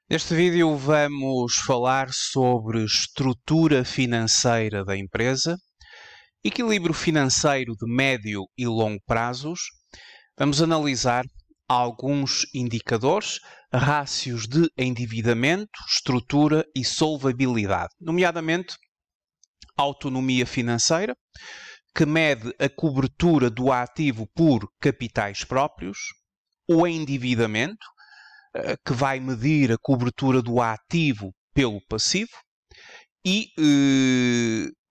Neste vídeo vamos falar sobre estrutura financeira da empresa, equilíbrio financeiro de médio e longo prazos. Vamos analisar alguns indicadores, rácios de endividamento, estrutura e solvabilidade, nomeadamente autonomia financeira, que mede a cobertura do ativo por capitais próprios, o endividamento, que vai medir a cobertura do ativo pelo passivo, e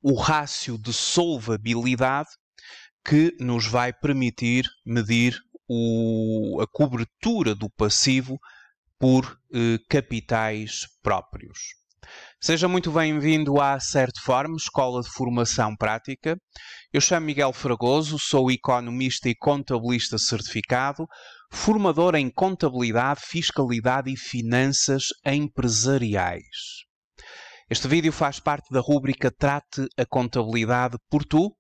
o rácio de solvabilidade, que nos vai permitir medir a cobertura do passivo por capitais próprios. Seja muito bem-vindo à Certform, Escola de Formação Prática. Eu chamo Miguel Fragoso, sou economista e contabilista certificado, formador em contabilidade, fiscalidade e finanças empresariais. Este vídeo faz parte da rúbrica Trate a Contabilidade por Tu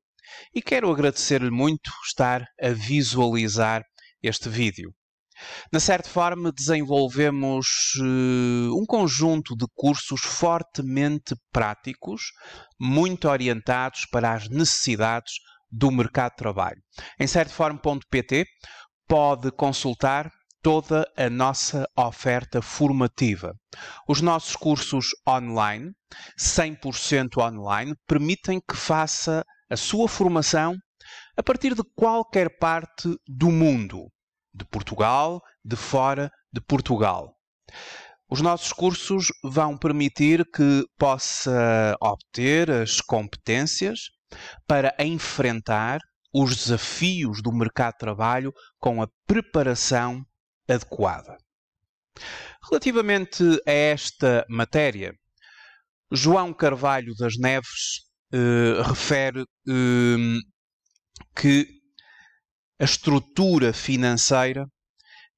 e quero agradecer-lhe muito estar a visualizar este vídeo. Na Certform desenvolvemos um conjunto de cursos fortemente práticos, muito orientados para as necessidades do mercado de trabalho. Em certform.pt pode consultar toda a nossa oferta formativa. Os nossos cursos online, 100% online, permitem que faça a sua formação a partir de qualquer parte do mundo. De Portugal, de fora de Portugal. Os nossos cursos vão permitir que possa obter as competências para enfrentar os desafios do mercado de trabalho com a preparação adequada. Relativamente a esta matéria, João Carvalho das Neves refere que a estrutura financeira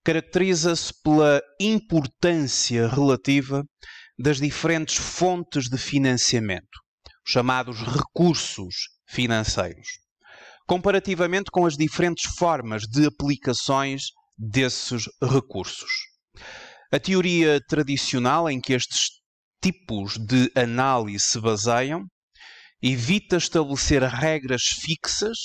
caracteriza-se pela importância relativa das diferentes fontes de financiamento, os chamados recursos financeiros, comparativamente com as diferentes formas de aplicações desses recursos. A teoria tradicional em que estes tipos de análise se baseiam evita estabelecer regras fixas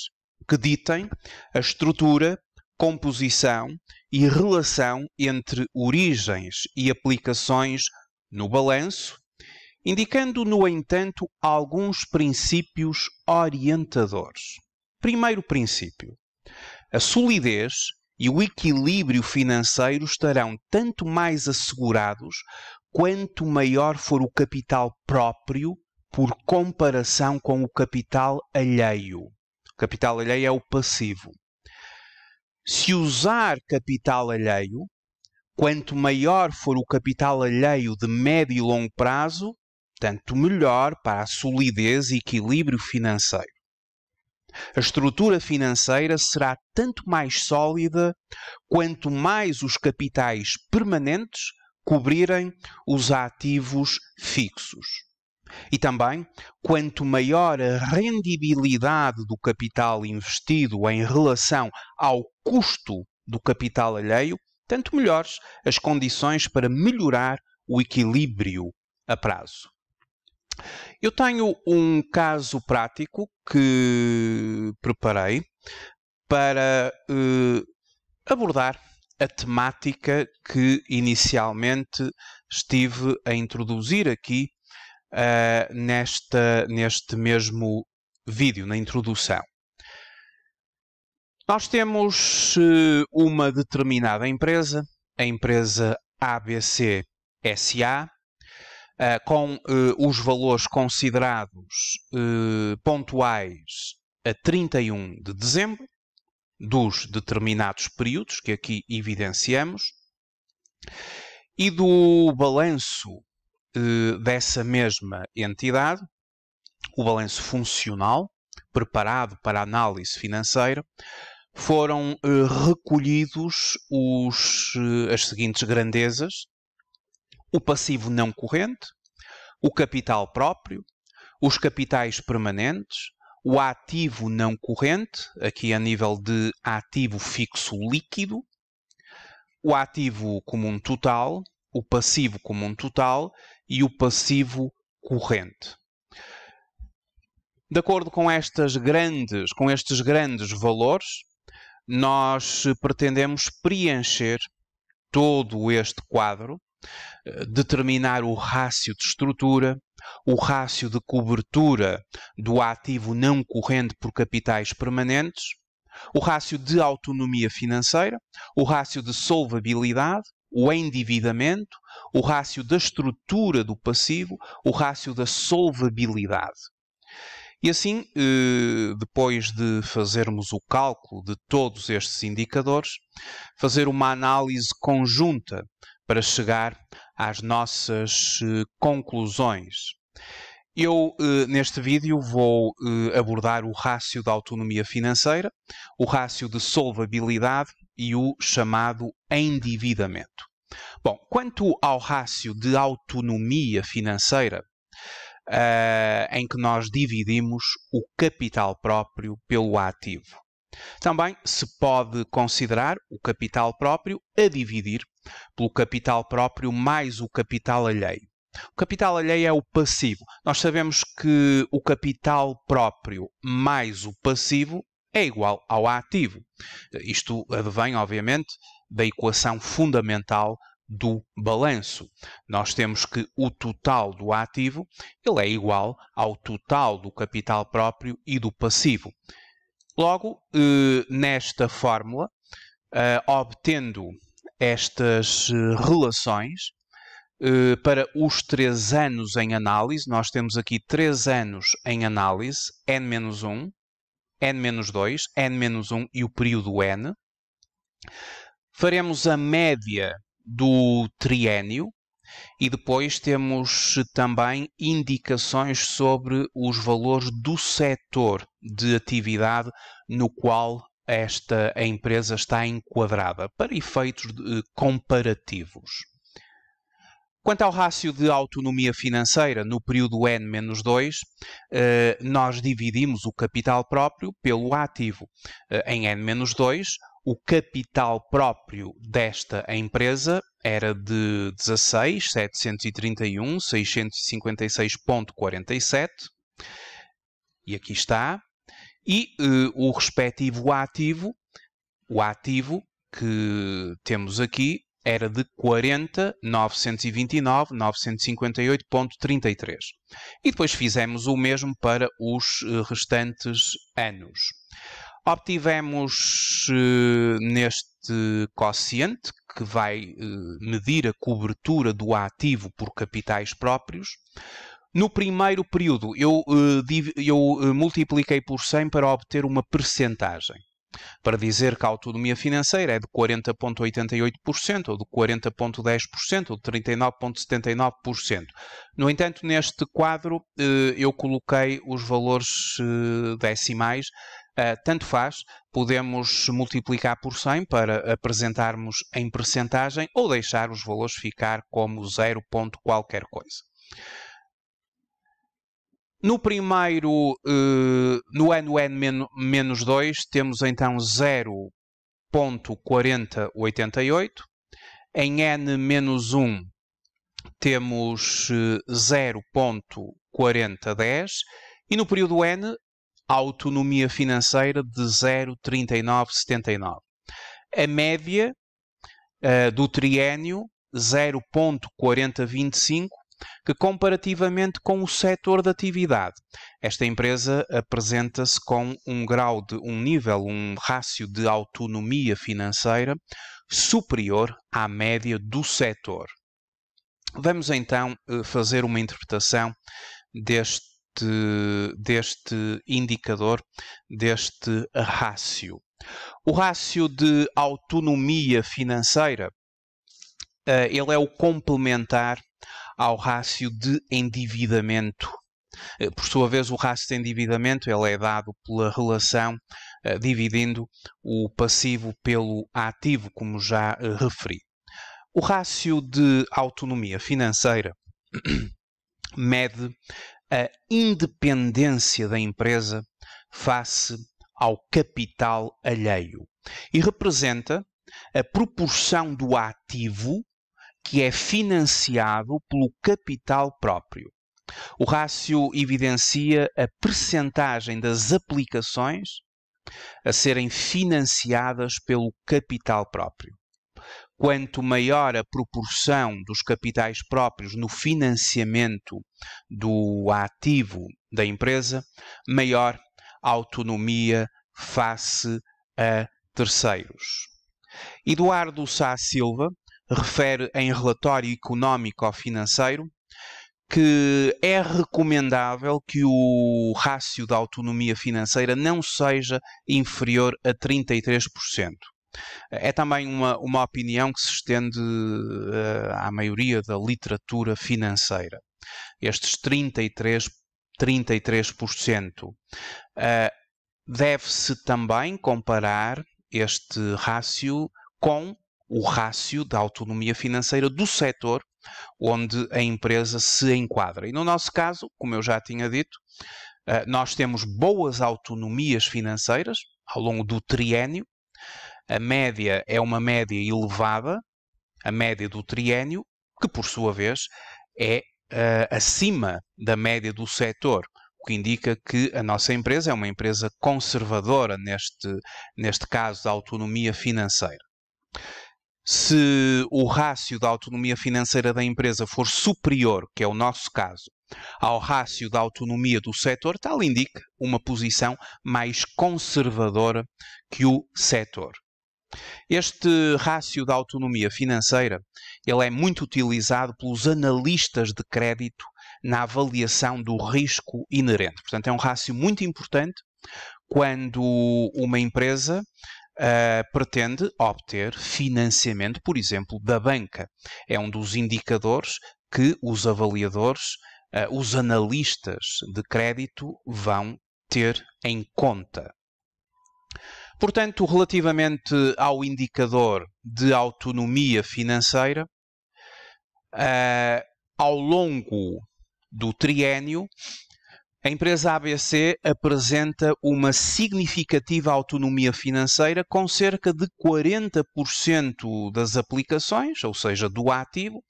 que ditem a estrutura, composição e relação entre origens e aplicações no balanço, indicando, no entanto, alguns princípios orientadores. Primeiro princípio: a solidez e o equilíbrio financeiro estarão tanto mais assegurados quanto maior for o capital próprio por comparação com o capital alheio. O capital alheio é o passivo. Se usar capital alheio, quanto maior for o capital alheio de médio e longo prazo, tanto melhor para a solidez e equilíbrio financeiro. A estrutura financeira será tanto mais sólida quanto mais os capitais permanentes cobrirem os ativos fixos. E também, quanto maior a rendibilidade do capital investido em relação ao custo do capital alheio, tanto melhores as condições para melhorar o equilíbrio a prazo. Eu tenho um caso prático que preparei para abordar a temática que inicialmente estive a introduzir aqui neste mesmo vídeo, na introdução. Nós temos uma determinada empresa, a empresa ABC SA, com os valores considerados pontuais a 31 de dezembro, dos determinados períodos que aqui evidenciamos, e do balanço dessa mesma entidade, o balanço funcional, preparado para análise financeira, foram recolhidos as seguintes grandezas: o passivo não corrente, o capital próprio, os capitais permanentes, o ativo não corrente, aqui a nível de ativo fixo líquido, o ativo comum total, o passivo como um total e o passivo corrente. De acordo com estes grandes valores, nós pretendemos preencher todo este quadro, determinar o rácio de estrutura, o rácio de cobertura do ativo não corrente por capitais permanentes, o rácio de autonomia financeira, o rácio de solvabilidade, o endividamento, o rácio da estrutura do passivo, o rácio da solvabilidade. E assim, depois de fazermos o cálculo de todos estes indicadores, fazer uma análise conjunta para chegar às nossas conclusões. Eu, neste vídeo, vou abordar o rácio da autonomia financeira, o rácio de solvabilidade e o chamado endividamento. Bom, quanto ao rácio de autonomia financeira, em que nós dividimos o capital próprio pelo ativo. Também se pode considerar o capital próprio a dividir pelo capital próprio mais o capital alheio. O capital alheio é o passivo. Nós sabemos que o capital próprio mais o passivo é igual ao ativo. Isto advém, obviamente, da equação fundamental do balanço. Nós temos que o total do ativo ele é igual ao total do capital próprio e do passivo. Logo, nesta fórmula, obtendo estas relações, para os 3 anos em análise, nós temos aqui 3 anos em análise, N-1, N-2, N-1 e o período N. Faremos a média do triênio e depois temos também indicações sobre os valores do setor de atividade no qual a empresa está enquadrada, para efeitos comparativos. Quanto ao rácio de autonomia financeira, no período N-2, nós dividimos o capital próprio pelo ativo. Em N-2, o capital próprio desta empresa era de 16.731.656,47 e aqui está. E o respectivo ativo, o ativo que temos aqui, era de 40.929.958,33. E depois fizemos o mesmo para os restantes anos. Obtivemos neste quociente, que vai medir a cobertura do ativo por capitais próprios. No primeiro período, eu multipliquei por 100 para obter uma percentagem. Para dizer que a autonomia financeira é de 40,88%, ou de 40,10%, ou de 39,79%. No entanto, neste quadro, eu coloquei os valores decimais. Tanto faz, podemos multiplicar por 100 para apresentarmos em percentagem ou deixar os valores ficar como 0 ponto qualquer coisa. No primeiro, no ano N-2, temos então 0,4088. Em N-1 temos 0,4010. E no período N, a autonomia financeira de 0,3979. A média do triênio, 0,4025, que comparativamente com o setor de atividade, esta empresa apresenta-se com um rácio de autonomia financeira superior à média do setor. Vamos então fazer uma interpretação deste indicador, deste rácio. O rácio de autonomia financeira, ele é o complementar ao rácio de endividamento. Por sua vez, o rácio de endividamento ele é dado pela relação dividindo o passivo pelo ativo, como já referi. O rácio de autonomia financeira mede a independência da empresa face ao capital alheio e representa a proporção do ativo que é financiado pelo capital próprio. O rácio evidencia a percentagem das aplicações a serem financiadas pelo capital próprio. Quanto maior a proporção dos capitais próprios no financiamento do ativo da empresa, maior a autonomia face a terceiros. Eduardo Sá Silva refere em relatório económico-financeiro que é recomendável que o rácio da autonomia financeira não seja inferior a 33%. É também uma opinião que se estende à maioria da literatura financeira. Estes 33%. Deve-se também comparar este rácio com o rácio da autonomia financeira do setor onde a empresa se enquadra. E no nosso caso, como eu já tinha dito, nós temos boas autonomias financeiras ao longo do triênio. A média é uma média elevada, a média do triênio, que por sua vez é acima da média do setor, o que indica que a nossa empresa é uma empresa conservadora neste caso da autonomia financeira. Se o rácio da autonomia financeira da empresa for superior, que é o nosso caso, ao rácio da autonomia do setor, tal indica uma posição mais conservadora que o setor. Este rácio da autonomia financeira, ele é muito utilizado pelos analistas de crédito na avaliação do risco inerente. Portanto, é um rácio muito importante quando uma empresa pretende obter financiamento, por exemplo, da banca. É um dos indicadores que os avaliadores, os analistas de crédito vão ter em conta. Portanto, relativamente ao indicador de autonomia financeira, ao longo do triênio, a empresa ABC apresenta uma significativa autonomia financeira com cerca de 40% das aplicações, ou seja, do ativo,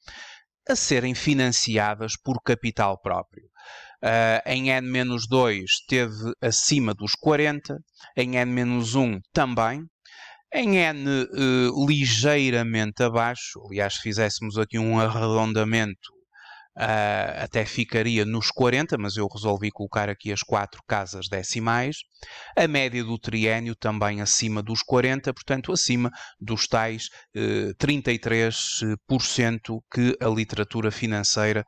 a serem financiadas por capital próprio. Em N-2 esteve acima dos 40%, em N-1 também, em N ligeiramente abaixo, aliás, se fizéssemos aqui um arredondamento, até ficaria nos 40, mas eu resolvi colocar aqui as 4 casas decimais. A média do triênio também acima dos 40, portanto acima dos tais 33% que a literatura financeira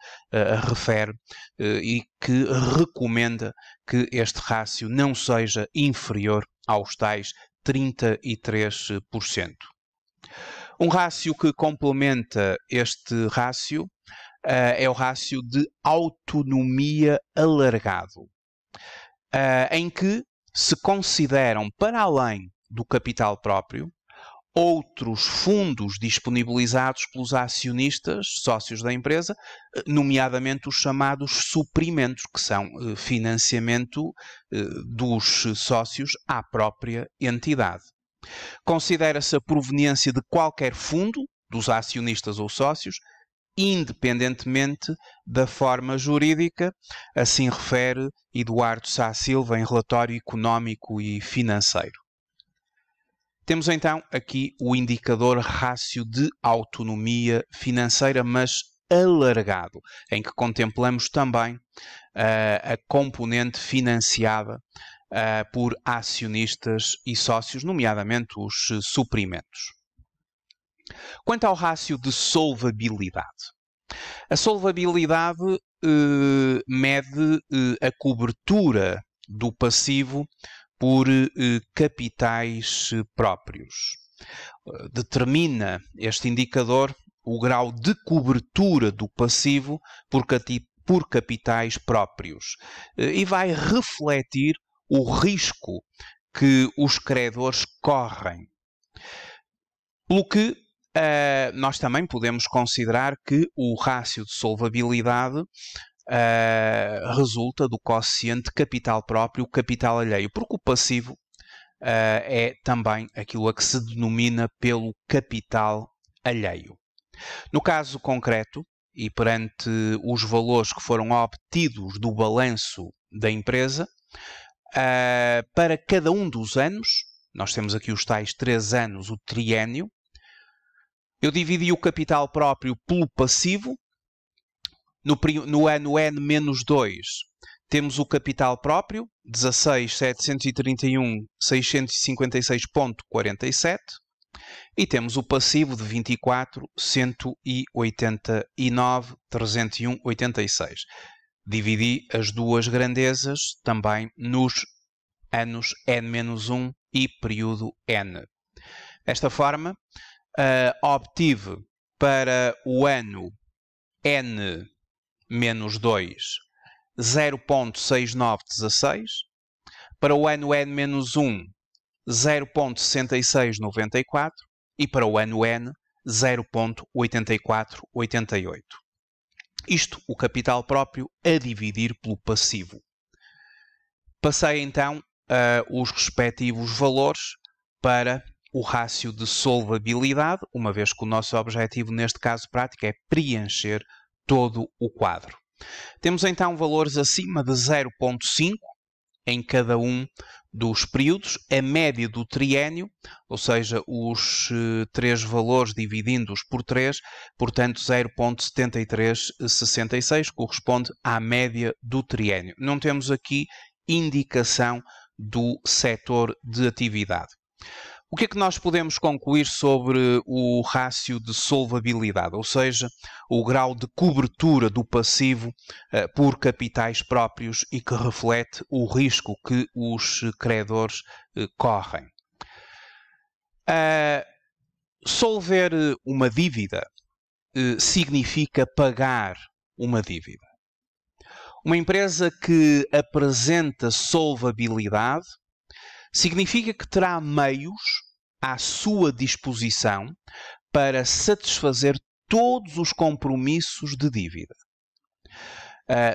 refere e que recomenda que este rácio não seja inferior aos tais 33%. Um rácio que complementa este rácio é o rácio de autonomia alargado, em que se consideram, para além do capital próprio, outros fundos disponibilizados pelos acionistas, sócios da empresa, nomeadamente os chamados suprimentos, que são financiamento dos sócios à própria entidade. Considera-se a proveniência de qualquer fundo, dos acionistas ou sócios, independentemente da forma jurídica, assim refere Eduardo Sá Silva em relatório económico e financeiro. Temos então aqui o indicador rácio de autonomia financeira, mas alargado, em que contemplamos também a componente financiada por acionistas e sócios, nomeadamente os suprimentos. Quanto ao rácio de solvabilidade, a solvabilidade mede a cobertura do passivo por capitais próprios. Determina este indicador o grau de cobertura do passivo por capitais próprios e vai refletir o risco que os credores correm. Pelo que nós também podemos considerar que o rácio de solvabilidade resulta do quociente capital próprio, capital alheio, porque o passivo é também aquilo a que se denomina pelo capital alheio. No caso concreto, e perante os valores que foram obtidos do balanço da empresa, para cada um dos anos, nós temos aqui os tais 3 anos, o triênio, eu dividi o capital próprio pelo passivo. No ano N-2, temos o capital próprio, 16.731.656.47, e temos o passivo de 24.189.301.86. Dividi as duas grandezas também nos anos N-1 e período N. Desta forma, obtive para o ano N-2 0.6916, para o ano N-1 0.6694 e para o ano N 0.8488. Isto o capital próprio a dividir pelo passivo. Passei então os respectivos valores para o rácio de solvabilidade, uma vez que o nosso objetivo neste caso prático é preencher todo o quadro. Temos então valores acima de 0.5 em cada um dos períodos, a média do triênio, ou seja, os 3 valores dividindo-os por 3, portanto 0.7366 corresponde à média do triênio. Não temos aqui indicação do setor de atividade. O que é que nós podemos concluir sobre o rácio de solvabilidade, ou seja, o grau de cobertura do passivo por capitais próprios e que reflete o risco que os credores correm? Solver uma dívida significa pagar uma dívida. Uma empresa que apresenta solvabilidade significa que terá meios à sua disposição para satisfazer todos os compromissos de dívida.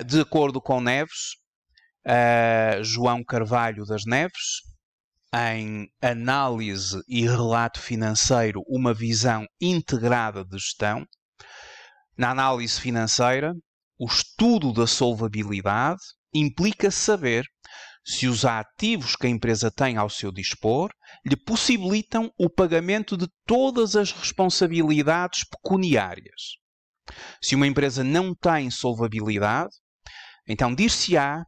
De acordo com Neves, João Carvalho das Neves, em Análise e Relato Financeiro, uma visão integrada de gestão, na análise financeira, o estudo da solvabilidade implica saber se os ativos que a empresa tem ao seu dispor lhe possibilitam o pagamento de todas as responsabilidades pecuniárias. Se uma empresa não tem solvabilidade, então dir-se-á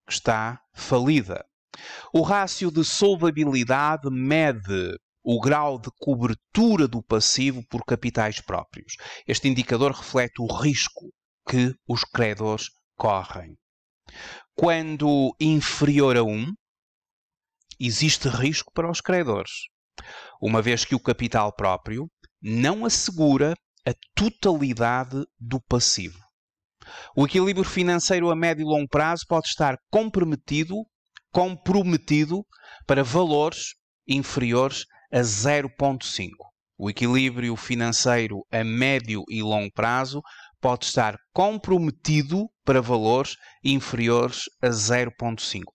que está falida. O rácio de solvabilidade mede o grau de cobertura do passivo por capitais próprios. Este indicador reflete o risco que os credores correm. Quando inferior a 1, existe risco para os credores, uma vez que o capital próprio não assegura a totalidade do passivo. O equilíbrio financeiro a médio e longo prazo pode estar comprometido para valores inferiores a 0.5. O equilíbrio financeiro a médio e longo prazo pode estar comprometido para valores inferiores a 0.5. Os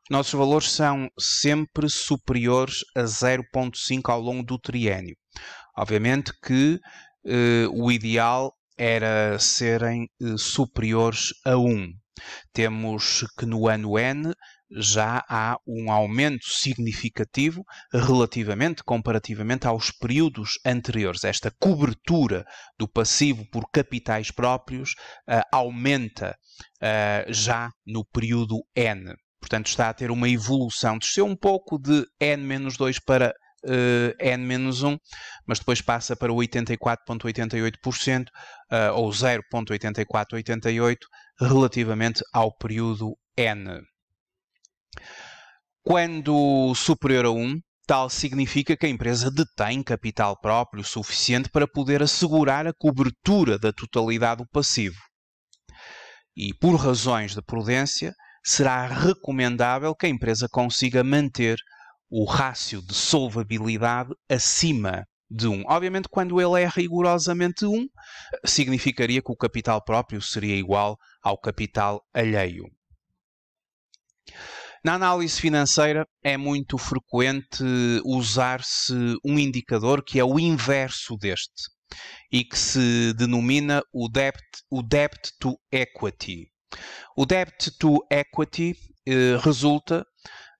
nossos valores são sempre superiores a 0.5 ao longo do triênio. Obviamente que o ideal era serem superiores a 1. Temos que no ano N já há um aumento significativo comparativamente aos períodos anteriores. Esta cobertura do passivo por capitais próprios aumenta já no período N. Portanto, está a ter uma evolução. Desceu um pouco de N-2 para N-1, mas depois passa para 84,88% ou 0,8488 relativamente ao período N. Quando superior a 1, tal significa que a empresa detém capital próprio suficiente para poder assegurar a cobertura da totalidade do passivo. E, por razões de prudência, será recomendável que a empresa consiga manter o rácio de solvabilidade acima de 1. Obviamente, quando ele é rigorosamente 1, significaria que o capital próprio seria igual ao capital alheio. Na análise financeira é muito frequente usar-se um indicador que é o inverso deste. e que se denomina o debt to equity. O debt to equity resulta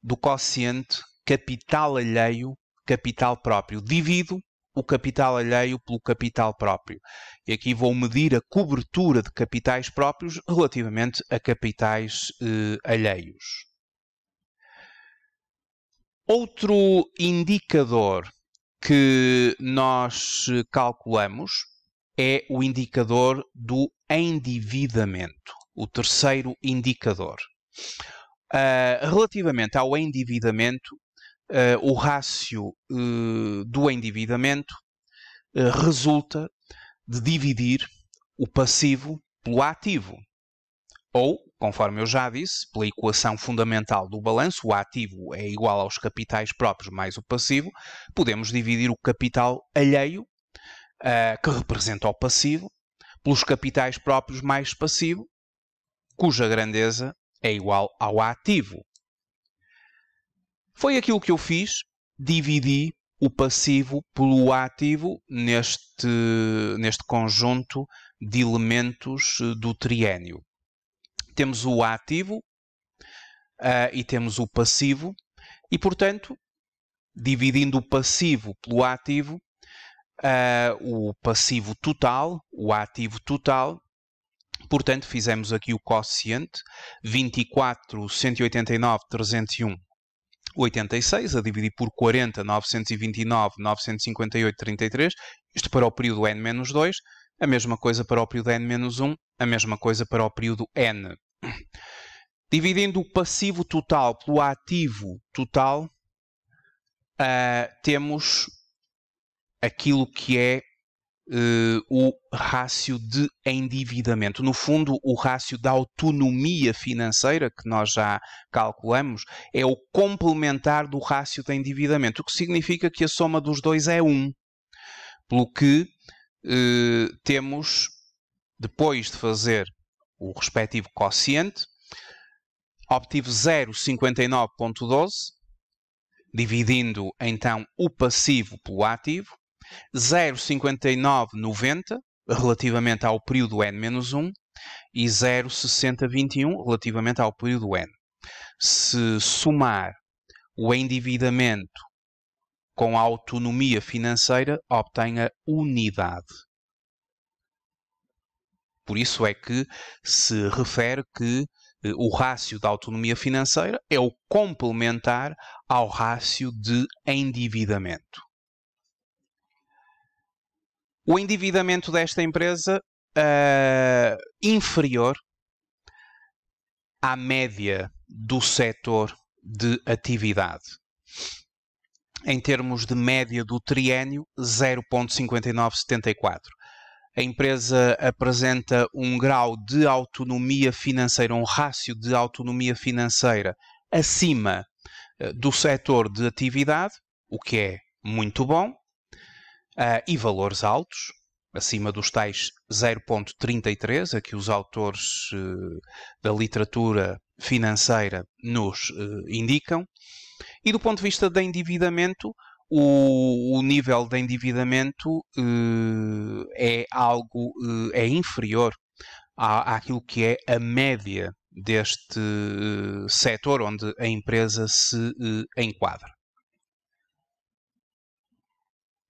do quociente capital alheio, capital próprio. Divido o capital alheio pelo capital próprio. E aqui vou medir a cobertura de capitais próprios relativamente a capitais alheios. Outro indicador que nós calculamos é o indicador do endividamento, o terceiro indicador. Relativamente ao endividamento, o rácio do endividamento resulta de dividir o passivo pelo ativo. Ou, conforme eu já disse, pela equação fundamental do balanço, o ativo é igual aos capitais próprios mais o passivo, podemos dividir o capital alheio, que representa o passivo, pelos capitais próprios mais passivo, cuja grandeza é igual ao ativo. Foi aquilo que eu fiz, dividi o passivo pelo ativo neste conjunto de elementos do triênio. Temos o ativo e temos o passivo e, portanto, dividindo o passivo pelo ativo, o passivo total, o ativo total, portanto, fizemos aqui o quociente 24, 189, 301, 86, a dividir por 40, 929, 958, 33, isto para o período N-2, a mesma coisa para o período N-1, a mesma coisa para o período N. Dividindo o passivo total pelo ativo total, temos aquilo que é o rácio de endividamento. No fundo, o rácio da autonomia financeira, que nós já calculamos, é o complementar do rácio de endividamento, o que significa que a soma dos dois é 1. Pelo que temos, depois de fazer o respectivo quociente, obtive 0,59.12, dividindo então o passivo pelo ativo, 0,5990 relativamente ao período N-1 e 0,6021 relativamente ao período N. Se somar o endividamento com a autonomia financeira, obtém a unidade. Por isso é que se refere que o rácio da autonomia financeira é o complementar ao rácio de endividamento. O endividamento desta empresa inferior à média do setor de atividade. Em termos de média do triênio, 0,5974. A empresa apresenta um grau de autonomia financeira, um rácio de autonomia financeira acima do setor de atividade, o que é muito bom, e valores altos, acima dos tais 0,33, a que os autores da literatura financeira nos indicam. E do ponto de vista de endividamento, o nível de endividamento é inferior àquilo que é a média deste setor onde a empresa se enquadra.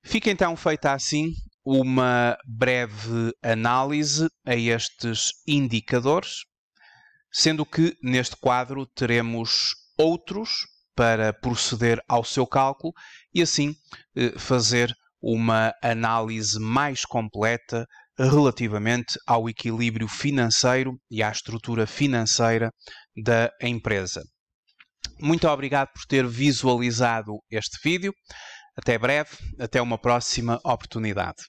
Fica então feita assim uma breve análise a estes indicadores, sendo que neste quadro teremos outros para proceder ao seu cálculo e assim fazer uma análise mais completa relativamente ao equilíbrio financeiro e à estrutura financeira da empresa. Muito obrigado por ter visualizado este vídeo. Até breve, até uma próxima oportunidade.